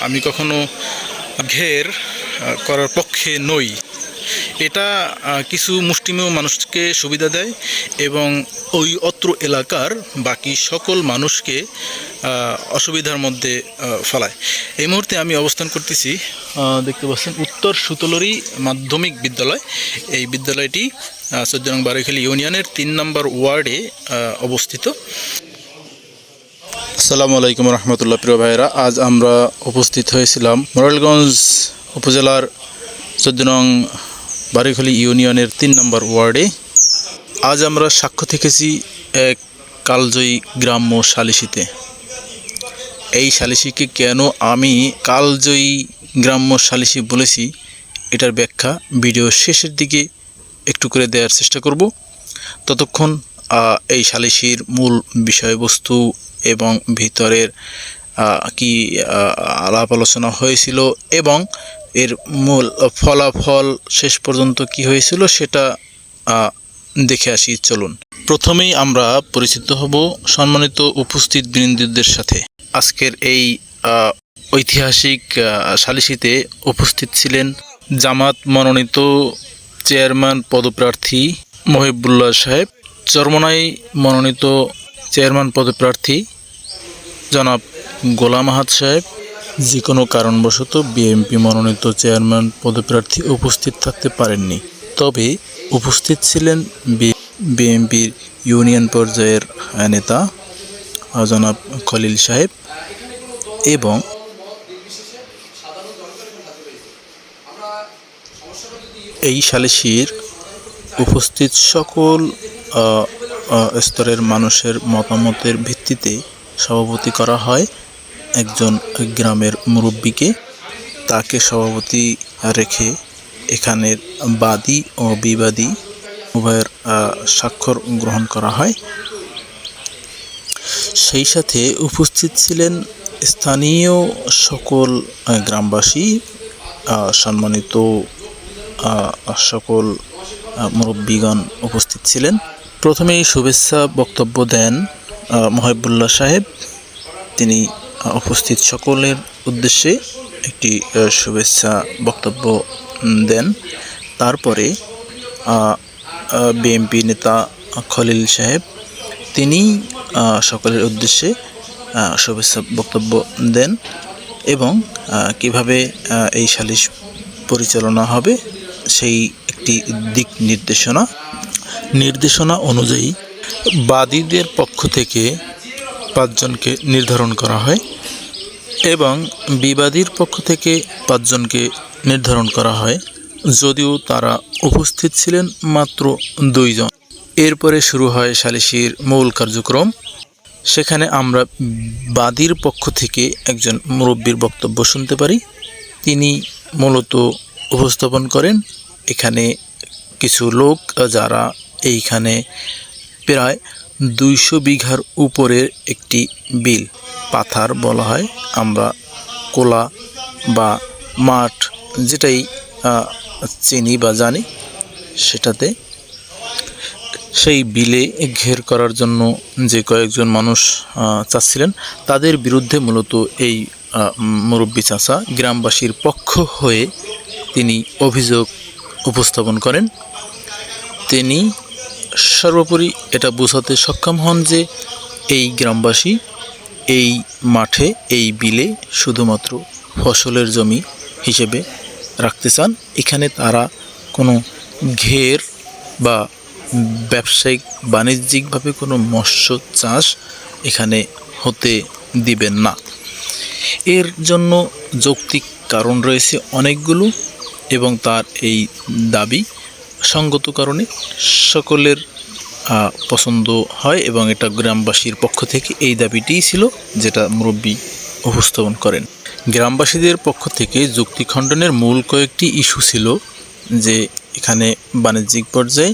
আমি কখনো ঘের করার পক্ষে নই। এটা কিছু মুষ্টিমেয় মানুষকে সুবিধা দেয় এবং ওই অত্র এলাকার বাকি সকল মানুষকে অসুবিধার মধ্যে ফেলায়। এই মুহূর্তে আমি অবস্থান করতেছি, দেখতে পাচ্ছেন, উত্তর সুতলরি মাধ্যমিক বিদ্যালয়। এই বিদ্যালয়টি 14 নং বারৈখালী ইউনিয়নের 3 নম্বর ওয়ার্ডে অবস্থিত। আসসালামু আলাইকুম রহমতুল্লাহ। প্রিয় ভাইয়েরা, আজ আমরা উপস্থিত হয়েছিলাম মোরাইলগঞ্জ উপজেলার 14 নং বারৈখালী ইউনিয়নের 3 নম্বর ওয়ার্ডে। আজ আমরা সাক্ষ্য থেকেছি এক কালজয়ী গ্রাম্য সালিসিতে। এই সালিসিকে কেন আমি কালজয়ী গ্রাম্য সালিসি বলেছি, এটার ব্যাখ্যা ভিডিও শেষের দিকে একটু করে দেওয়ার চেষ্টা করব। ততক্ষণ এই সালিসির মূল বিষয়বস্তু এবং ভিতরের কি আলাপ আলোচনা হয়েছিল এবং এর মূল ফলাফল শেষ পর্যন্ত কি হয়েছিল সেটা দেখে আসি। চলুন, প্রথমেই আমরা পরিচিত হব সম্মানিত উপস্থিত বৃন্দদের সাথে। আজকের এই ঐতিহাসিক সালিসিতে উপস্থিত ছিলেন জামাত মনোনীত চেয়ারম্যান পদপ্রার্থী মহিবুল্লাহ সাহেব, চরমনাই মনোনীত চেয়ারম্যান পদপ্রার্থী জনাব গোলাম আহাদ সাহেব। যে কোনো কারণবশত বিএনপি মনোনীত চেয়ারম্যান পদপ্রার্থী উপস্থিত থাকতে পারেননি, তবে উপস্থিত ছিলেন বিএনপির ইউনিয়ন পর্যায়ের নেতা জনাব খলিল সাহেব এবং এই সালিসির উপস্থিত সকল স্তরের মানুষের মতামতের ভিত্তিতে সভাপতি করা হয় একজন গ্রামের মুরব্বীকে। তাকে সভাপতি রেখে এখানের বাদী ও বিবাদী উভয়ের স্বাক্ষর গ্রহণ করা হয়। সেই সাথে উপস্থিত ছিলেন স্থানীয় সকল গ্রামবাসী, সম্মানিত সকল মুরব্বীগণ উপস্থিত ছিলেন। প্রথমেই শুভেচ্ছা বক্তব্য দেন মহিবুল্লাহ সাহেব। তিনি উপস্থিত সকলের উদ্দেশ্যে একটি শুভেচ্ছা বক্তব্য দেন। তারপরে বিএনপি নেতা খলিল সাহেব, তিনি সকলের উদ্দেশ্যে শুভেচ্ছা বক্তব্য দেন এবং কিভাবে এই সালিস পরিচালনা হবে সেই একটি দিক নির্দেশনা অনুযায়ী বাদীদের পক্ষ থেকে 5 জনকে নির্ধারণ করা হয় এবং বিবাদীর পক্ষ থেকে 5 জনকে নির্ধারণ করা হয়, যদিও তারা উপস্থিত ছিলেন মাত্র 2 জন। এরপরে শুরু হয় সালিসির মূল কার্যক্রম। সেখানে আমরা বাদীর পক্ষ থেকে একজন মুরব্বীর বক্তব্য শুনতে পারি। তিনি মূলত উপস্থাপন করেন এখানে কিছু লোক যারা এইখানে প্রায় 200 বিঘার উপরের একটি বিল, পাথার বলা হয়, আমরা কোলা বা মাঠ যেটাই চিনি বা জানি, সেটাতে সেই বিলে ঘের করার জন্য যে কয়েকজন মানুষ চাচ্ছিলেন, তাদের বিরুদ্ধে মূলত এই মুরব্বী চাচা গ্রামবাসীর পক্ষ হয়ে তিনি অভিযোগ উপস্থাপন করেন। তিনি সর্বোপরি এটা বোঝাতে সক্ষম হন যে এই গ্রামবাসী এই মাঠে, এই বিলে শুধুমাত্র ফসলের জমি হিসেবে রাখতে চান। এখানে তারা কোনো ঘের বা ব্যবসায়িক বাণিজ্যিকভাবে কোনো মৎস্য চাষ এখানে হতে দিবেন না। এর জন্য যৌক্তিক কারণ রয়েছে অনেকগুলো এবং তার এই দাবি সঙ্গত কারণে সকলের পছন্দ হয় এবং এটা গ্রামবাসীর পক্ষ থেকে এই দাবিটিই ছিল যেটা মুরব্বী উপস্থাপন করেন। গ্রামবাসীদের পক্ষ থেকে যুক্তি খণ্ডনের মূল কয়েকটি ইস্যু ছিল যে এখানে বাণিজ্যিক পর্যায়ে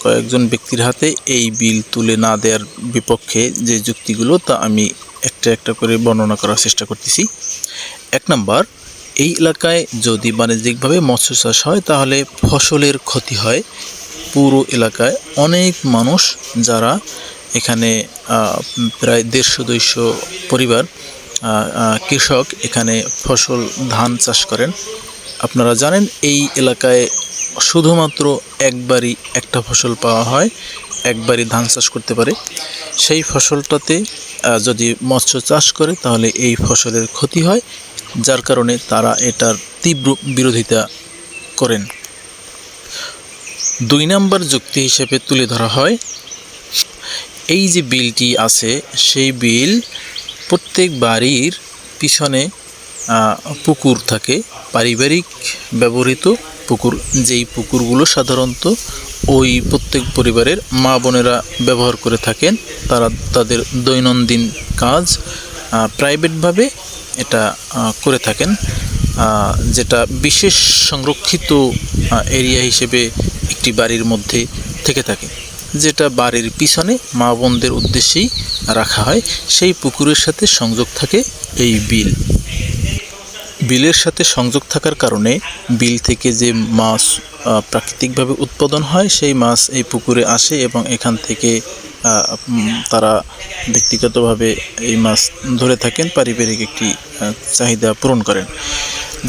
কয়েকজন ব্যক্তির হাতে এই বিল তুলে না দেওয়ার বিপক্ষে যে যুক্তিগুলো, তা আমি একটা একটা করে বর্ণনা করার চেষ্টা করতেছি। 1 নম্বর, এই এলাকায় যদি বাণিজ্যিকভাবে মৎস্য চাষ হয় তাহলে ফসলের ক্ষতি হয়। পুরো এলাকায় অনেক মানুষ যারা এখানে প্রায় 150-200 পরিবার কৃষক এখানে ফসল ধান চাষ করেন। আপনারা জানেন এই এলাকায় শুধুমাত্র একবারই একটা ফসল পাওয়া হয়, একবারই ধান চাষ করতে পারে। সেই ফসলটাতে যদি মৎস্য চাষ করে তাহলে এই ফসলের ক্ষতি হয়, যার কারণে তারা এটার তীব্র বিরোধিতা করেন। 2 নম্বর যুক্তি হিসেবে তুলে ধরা হয়, এই যে বিলটি আছে সেই বিল প্রত্যেক বাড়ির পিছনে পুকুর থাকে, পারিবারিক ব্যবহৃত পুকুর, যেই পুকুরগুলো সাধারণত ওই প্রত্যেক পরিবারের মা বোনেরা ব্যবহার করে থাকেন। তারা তাদের দৈনন্দিন কাজ প্রাইভেটভাবে এটা করে থাকেন, যেটা বিশেষ সংরক্ষিত এরিয়া হিসেবে একটি বাড়ির মধ্যে থেকে থাকে, যেটা বাড়ির পিছনে মা বোনদের উদ্দেশ্যেই রাখা হয়। সেই পুকুরের সাথে সংযোগ থাকে এই বিল। বিলের সাথে সংযোগ থাকার কারণে বিল থেকে যে মাছ প্রাকৃতিকভাবে উৎপাদন হয় সেই মাছ এই পুকুরে আসে এবং এখান থেকে তারা ব্যক্তিগতভাবে এই মাছ ধরে থাকেন, পারিবারিক একটি চাহিদা পূরণ করেন।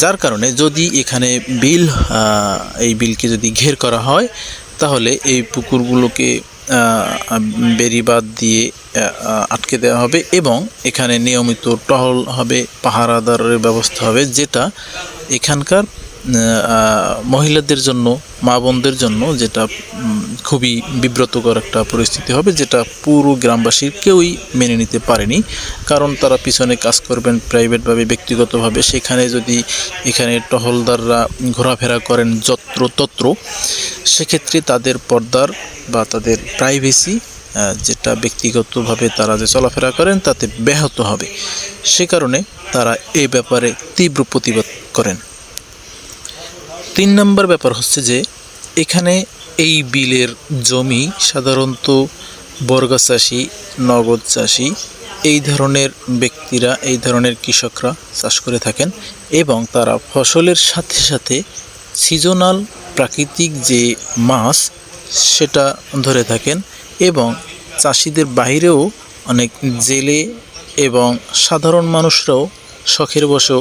যার কারণে যদি এখানে এই বিলকে যদি ঘের করা হয় তাহলে এই পুকুরগুলোকে বেড়িবাঁধ দিয়ে আটকে দেওয়া হবে এবং এখানে নিয়মিত টহল হবে, পাহারাদারের ব্যবস্থা হবে, যেটা এখানকার মহিলাদের জন্য, মা বোনদের জন্য যেটা খুবই বিব্রতকর একটা পরিস্থিতি হবে, যেটা পুরো গ্রামবাসীর কেউই মেনে নিতে পারেনি। কারণ তারা পিছনে কাজ করবেন প্রাইভেটভাবে, ব্যক্তিগতভাবে, সেখানে যদি এখানে টহলদাররা ঘোরাফেরা করেন যত্রতত্র, সেক্ষেত্রে তাদের পর্দার বা তাদের প্রাইভেসি, যেটা ব্যক্তিগতভাবে তারা যে চলাফেরা করেন তাতে ব্যাহত হবে। সে কারণে তারা এই ব্যাপারে তীব্র প্রতিবাদ করেন। 3 নম্বর ব্যাপার হচ্ছে যে এখানে এই বিলের জমি সাধারণত বর্গা চাষি, নগদ চাষি, এই ধরনের ব্যক্তিরা, এই ধরনের কৃষকরা চাষ করে থাকেন এবং তারা ফসলের সাথে সাথে সিজনাল প্রাকৃতিক যে মাছ সেটা ধরে থাকেন এবং চাষিদের বাইরেও অনেক জেলে এবং সাধারণ মানুষরাও শখের বশেও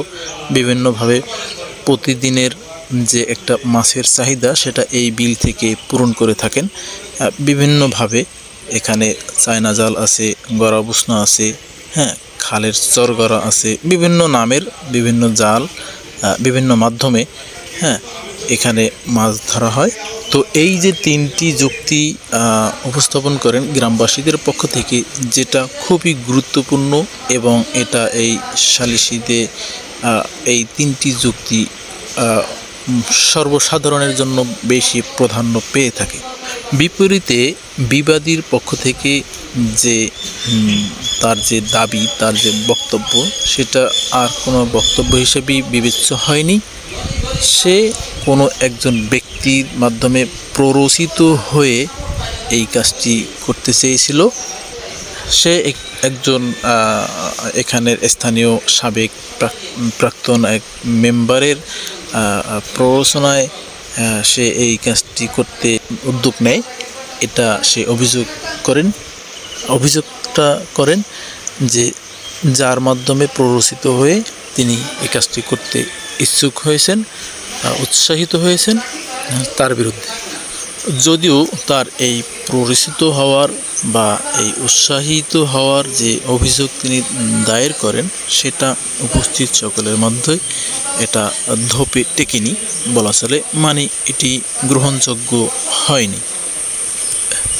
বিভিন্নভাবে প্রতিদিনের যে একটা মাছের চাহিদা সেটা এই বিল থেকে পূরণ করে থাকেন বিভিন্নভাবে। এখানে চায়না জাল আছে, গড়া বুসনা আছে, খালের চরগড়া আছে, বিভিন্ন নামের বিভিন্ন জাল, বিভিন্ন মাধ্যমে এখানে মাছ ধরা হয়। তো এই যে 3টি যুক্তি উপস্থাপন করেন গ্রামবাসীদের পক্ষ থেকে, যেটা খুবই গুরুত্বপূর্ণ এবং এটা এই সালিসিতে এই 3টি যুক্তি সর্বসাধারণের জন্য বেশি প্রাধান্য পেয়ে থাকে। বিপরীতে বিবাদীর পক্ষ থেকে যে তার যে দাবি, তার যে বক্তব্য, সেটা আর কোনো বক্তব্য হিসেবেই বিবেচ্য হয়নি। সে কোনো একজন ব্যক্তির মাধ্যমে প্ররোচিত হয়ে এই কাজটি করতে চেয়েছিল। সে একজন এখানের স্থানীয় সাবেক প্রাক্তন এক মেম্বারের প্ররোচনায় সে এই কাজটি করতে উদ্যোগ নেয়। এটা সে অভিযোগটা করেন যে যার মাধ্যমে প্ররোচিত হয়ে তিনি এই কাজটি করতে ইচ্ছুক হয়েছেন, উৎসাহিত হয়েছেন, তার বিরুদ্ধে। যদিও তার এই প্ররোচিত হওয়ার বা এই উৎসাহিত হওয়ার যে অভিযোগ তিনি দায়ের করেন সেটা উপস্থিত সকলের মধ্যে এটা ধোপে টেকেনি বলা চলে, মানে এটি গ্রহণযোগ্য হয়নি।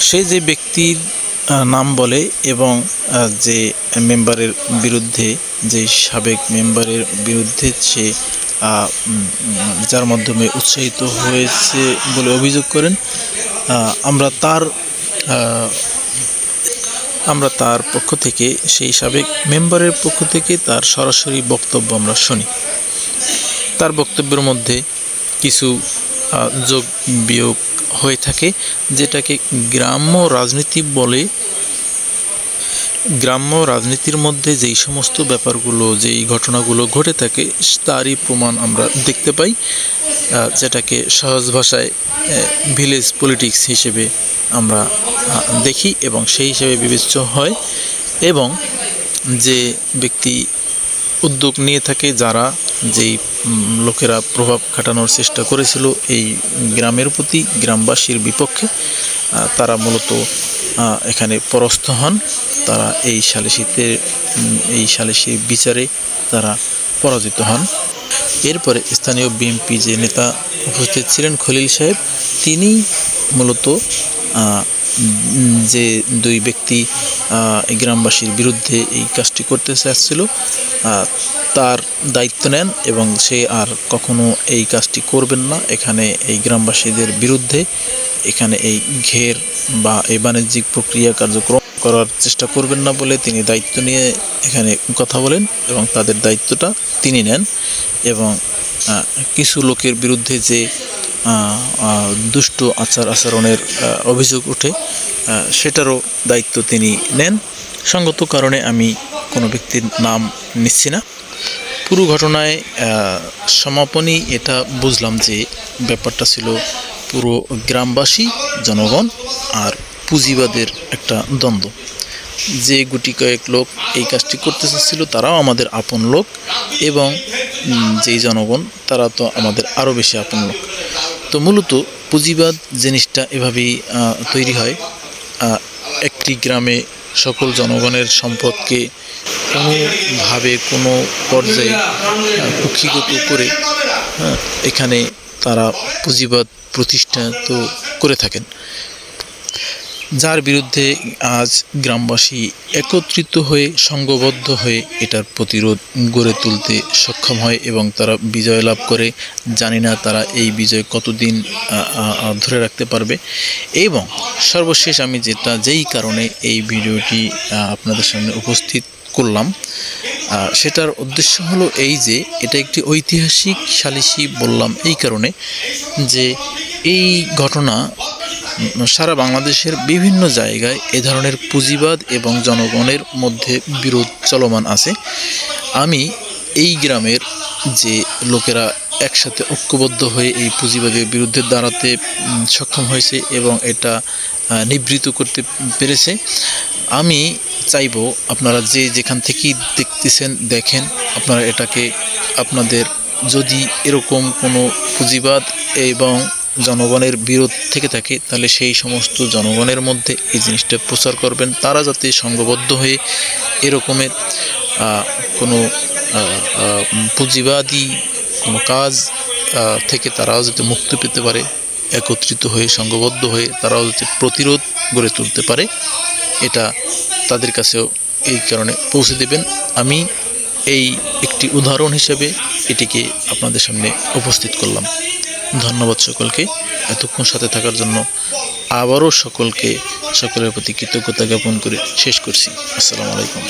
সে যে ব্যক্তির নাম বলে এবং যে মেম্বারের বিরুদ্ধে, যে সাবেক মেম্বারের বিরুদ্ধে সে যার মাধ্যমে উৎসাহিত হয়েছে বলে অভিযোগ করেন, আমরা তার পক্ষ থেকে, সেই সাবেক মেম্বারের পক্ষ থেকে তার সরাসরি বক্তব্য আমরা শুনি। তার বক্তব্যের মধ্যে কিছু যোগ বিয়োগ হয়ে থাকে, যেটাকে গ্রাম্য রাজনীতি বলে। গ্রাম্য রাজনীতির মধ্যে যেই সমস্ত ব্যাপারগুলো, যেই ঘটনাগুলো ঘটে থাকে তারই প্রমাণ আমরা দেখতে পাই, যেটাকে সহজ ভাষায় ভিলেজ পলিটিক্স হিসেবে আমরা দেখি এবং সেই হিসেবে বিবেচ্য হয়। এবং যে ব্যক্তি উদ্যোগ নিয়ে থাকে, যারা যেই লোকেরা প্রভাব খাটানোর চেষ্টা করেছিল এই গ্রামের প্রতি, গ্রামবাসীর বিপক্ষে, তারা মূলত এখানে পরাস্ত হন। তারা এই সালিসি বিচারে তারা পরাজিত হন। এরপরে স্থানীয় বিএনপি যে নেতা উপস্থিত ছিলেন খলিল সাহেব, তিনি মূলত যে দুই ব্যক্তি গ্রামবাসীর বিরুদ্ধে এই কাজটি করতে চাচ্ছিল তার দায়িত্ব নেন এবং সে আর কখনো এই কাজটি করবেন না। এখানে এই গ্রামবাসীদের বিরুদ্ধে এখানে এই ঘের বা এই বাণিজ্যিক প্রক্রিয়া কার্যক্রম করার চেষ্টা করবেন না বলে তিনি দায়িত্ব নিয়ে এখানে কথা বলেন এবং তাদের দায়িত্বটা তিনি নেন। এবং কিছু লোকের বিরুদ্ধে যে দুষ্ট আচরণের অভিযোগ ওঠে, সেটারও দায়িত্ব তিনি নেন। সঙ্গত কারণে আমি কোনো ব্যক্তির নাম নিচ্ছি না। পুরো ঘটনায় সমাপনী এটা বুঝলাম যে ব্যাপারটা ছিল পুরো গ্রামবাসী, জনগণ আর পুঁজিবাদের একটা দ্বন্দ্ব। যে গুটি কয়েক লোক এই কাজটি করতে চাচ্ছিল তারাও আমাদের আপন লোক, এবং যেই জনগণ তারা তো আমাদের আরও বেশি আপন লোক। তো মূলত পুঁজিবাদ জিনিসটা এভাবেই তৈরি হয়। একটি গ্রামে সকল জনগণের সম্পদকে কোনোভাবে কোনো পর্যায়ে কুক্ষিগত করে এখানে তারা পুঁজিবাদ প্রতিষ্ঠিত করে থাকেন, যার বিরুদ্ধে আজ গ্রামবাসী একত্রিত হয়ে সংঘবদ্ধ হয়ে এটার প্রতিরোধ গড়ে তুলতে সক্ষম হয় এবং তারা বিজয় লাভ করে। জানি না তারা এই বিজয় কতদিন ধরে রাখতে পারবে। এবং সর্বশেষ আমি যেই কারণে এই ভিডিওটি আপনাদের সামনে উপস্থিত করলাম, সেটার উদ্দেশ্য হলো এই যে এটা একটি ঐতিহাসিক সালিসি বললাম এই কারণে যে এই ঘটনা সারা বাংলাদেশের বিভিন্ন জায়গায় এ ধরনের পুঁজিবাদ এবং জনগণের মধ্যে বিরোধ চলমান আছে। আমি এই গ্রামের যে লোকেরা একসাথে ঐক্যবদ্ধ হয়ে এই পুঁজিবাদের বিরুদ্ধে দাঁড়াতে সক্ষম হয়েছে এবং এটা নিবৃত করতে পেরেছে, আমি চাইব আপনারা যে যেখান থেকেই দেখতেছেন দেখেন, আপনারা এটাকে আপনাদের যদি এরকম কোনো পুঁজিবাদ এবং জনগণের বিরোধ থেকে থাকে তাহলে সেই সমস্ত জনগণের মধ্যে এই জিনিসটা প্রচার করবেন, তারা যাতে সংঘবদ্ধ হয়ে এরকমের কোনো পুঁজিবাদী কোনো কাজ থেকে তারাও যাতে মুক্তি পেতে পারে, একত্রিত হয়ে সংঘবদ্ধ হয়ে তারাও যাতে প্রতিরোধ গড়ে তুলতে পারে, এটা তাদের কাছেও এই কারণে পৌঁছে দেবেন। আমি এই একটি উদাহরণ হিসেবে এটিকে আপনাদের সামনে উপস্থিত করলাম। ধন্যবাদ সকলকে এতক্ষণ সাথে থাকার জন্য। আবারও সকলের প্রতি কৃতজ্ঞতা জ্ঞাপন করে শেষ করছি। আসসালামু আলাইকুম।